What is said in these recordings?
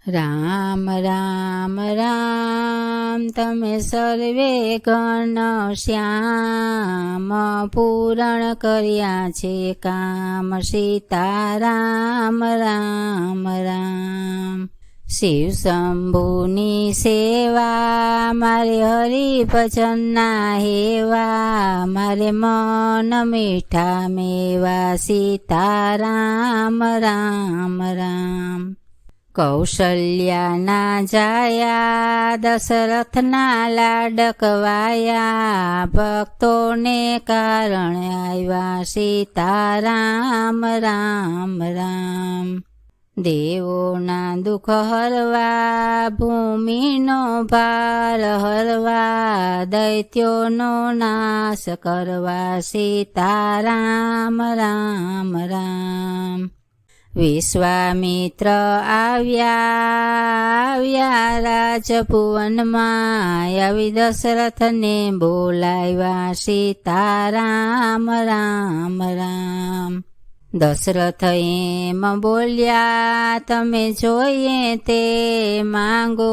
રામ રામ રામ તમે સર્વે ગણ શ્યામ પૂરણ કર્યા છે કામ સીતારામ રામ રામ શિવ શંભુની સેવા મારે હરિભજનના હેવા મારે મન મીઠા મેવા સીતારામ રામ રામ કૌશલ્યાના જાયા દશરથના લાડકવાયા ભક્તોને કારણે આવ્યા સીતારામ રામ રામ દેવોના દુઃખ હરવા ભૂમિનો ભાર હરવા દૈત્યોનો નાશ કરવા સીતારામ રામ રામ વિશ્વામિત્ર આવ્યા રાજભુવનમાં આવી દશરથને બોલાવ્યા સીતારામ રામ રામ દશરથ એમ બોલ્યા તમે જોઈએ તે માંગો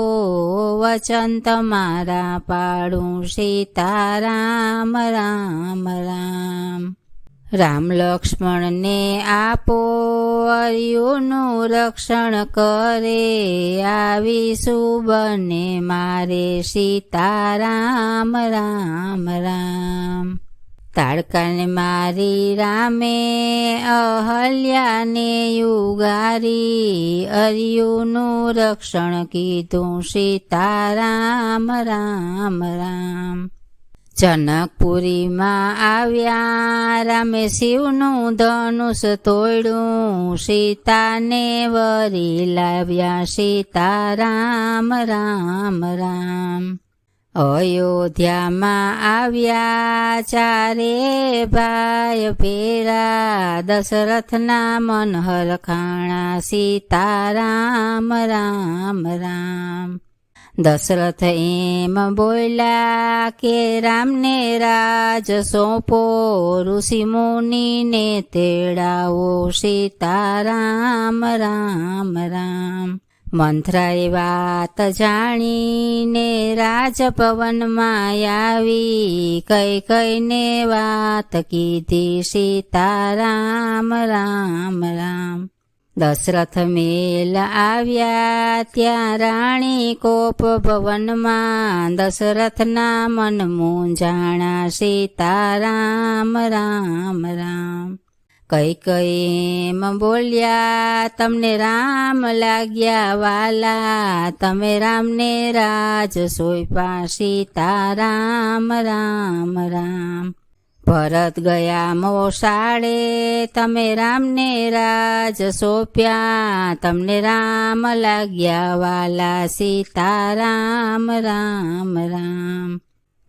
વચન તમારા પાડું સીતારામ રામ રામ રામ લક્ષ્મણને આપો અર્યુનું રક્ષણ કરે આવીશું બને મારે સીતારામ રામ રામ તાડકાને મારી રામે અહલ્યાને યુગારી અર્યુનું રક્ષણ કીધું સીતારામ રામ રામ જનકપુરીમાં આવ્યા રામે શિવનું ધનુષ તોડ્યું સીતાને વરી લાવ્યા સીતારામ રામ રામ અયોધ્યામાં આવ્યા ચારે ભાઈ ભેરા દશરથના મન હરખાણા સીતારામ રામ રામ દશરથ એમ બોલ્યા કે રામને રાજ સોંપો ઋષિ મુનિને તેડાવો સીતારામ રામ રામ મંથરાએ વાત જાણીને રાજભવનમાં આવી કઈને વાત કીધી સીતારામ રામ રામ દશરથ મેલ આવ્યા ત્યાં રાણી કોપ ભવનમાં દશરથના મન મૂંઝાણા સીતારામ રામ રામ કઈ બોલ્યા તમને રામ લાગ્યા વાલા તમે રામને રાજ સોંપ્યા સીતારામ રામ રામ ભરત ગયા મોસાળે તમે રામને રાજ સોંપ્યા તમને રામ લાગ્યા વાલા સીતારામ રામ રામ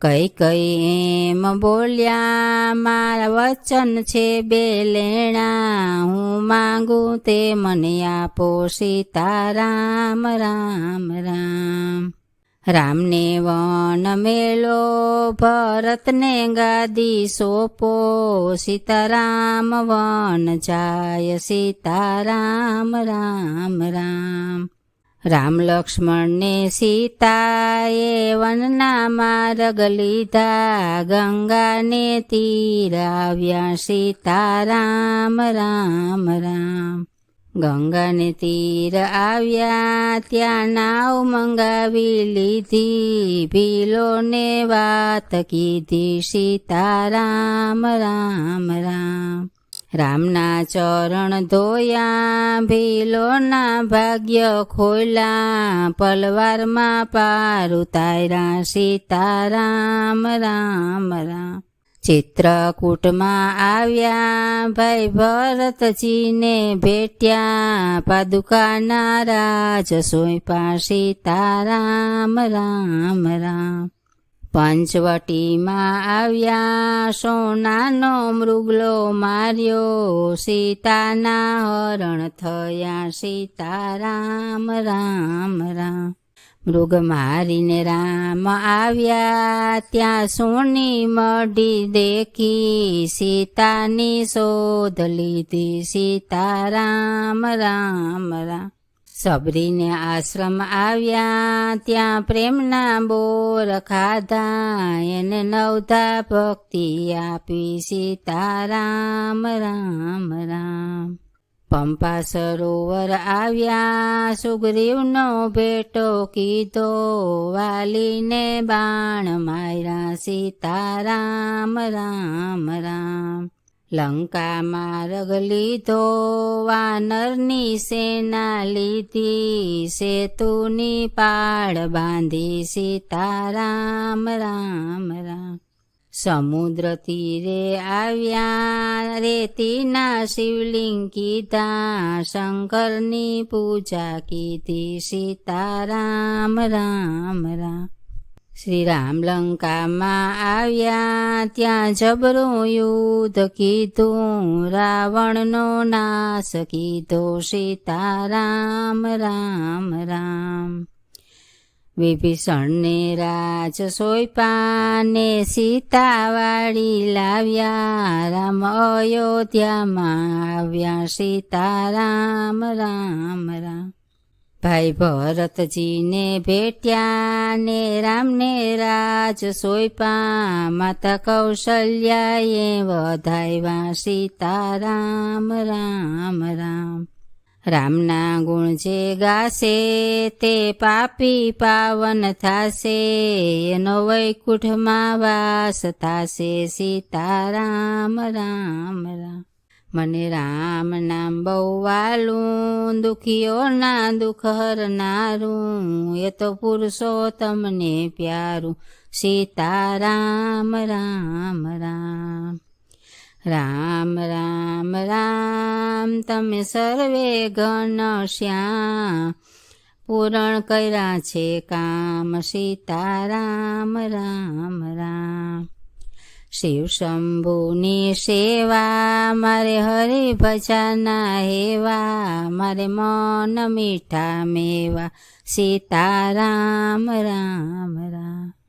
કઈ બોલ્યા મારા વચન છે બે લેણા હું માંગુ તે મને આપો સીતારામ રામ રામ રામને વન મેલો ભરતને ગાદી સોંપો સીતારામ વન જાય સીતારામ રામ રામ રામ લક્ષ્મણને સીતાએ વનના માર્ગ લીધા ગંગાને તીર આવ્યા સીતારામ રામ રામ ગંગાને તીર આવ્યા ત્યાં નાવ મંગાવી લીધી ભીલોને વાત કીધી સીતારામ રામ રામ રામના ચરણ ધોયા ભીલોના ભાગ્ય ખોલ્યા પલવારમાં પાર ઉતાર્યા સીતારામ રામ રામ ચિત્રકૂટમાં આવ્યા ભાઈ ભરતજીને ભેટ્યા પાદુકાના રાજ સોંપ્યા સીતારામ રામ રામ પંચવટીમાં આવ્યા સોનાનો મૃગલો માર્યો સીતાના હરણ થયા સીતારામ રામ રામ મૃગ મારીને રામ આવ્યા ત્યાં સોની મઢી દેખી સીતાની શોધ લીધી સીતારામ રામ રામ સબરીને આશ્રમ આવ્યા ત્યાં પ્રેમના બોર ખાધા, એને નવધા ભક્તિ આપી સીતારામ રામ રામ. પંપા સરોવર આવ્યા સુગ્રીવનો ભેટો કીધો, વાલીને બાણ માર્યા સીતારામ રામ રામ. લંકા માર્ગ લીધો વાનરની સેના લીધી, સેતુની પાળ બાંધી સીતારામ રામ રામ. સમુદ્ર તીરે આવ્યા રેતીના શિવલિંગ કીધા, શંકરની પૂજા કીધી સીતારામ રામ રામ. શ્રી રામ લંકામાં આવ્યા ત્યાં જબરું યુદ્ધ કીધું, રાવણનો નાશ કીધો સીતારામ રામ રામ. વિભીષણને રાજ સોંપ્યા ને સીતાવાળી લાવ્યા, રામ અયોધ્યામાં આવ્યા સીતારામ રામ રામ. ભાઈ ભરતજીને ભેટ્યા ને રામને રાજ સોંપ્યા, માતા કૌશલ્યાએ વધાવ્યા સીતારામ રામ રામ. રામના ગુણ જે ગાશે તે પાપી પાવન થાશે, એનો વૈકુંઠમાં વાસ થાશે સીતારામ રામ રામ. મને રામ નામ બહુ વાલું, દુખીઓના દુઃખ હરનારું, એ તો પુરુષોત્તમને પ્યારું સીતારામ રામ રામ. રામ રામ રામ તમે સર્વે ઘનશ્યામ, પૂરણ કર્યા છે કામ સીતારામ રામ રામ. શિવ શંભુની સેવા મારે હરિ ભજના હેવા, મારે મન મીઠા મેવા સીતારામ રામ રામ.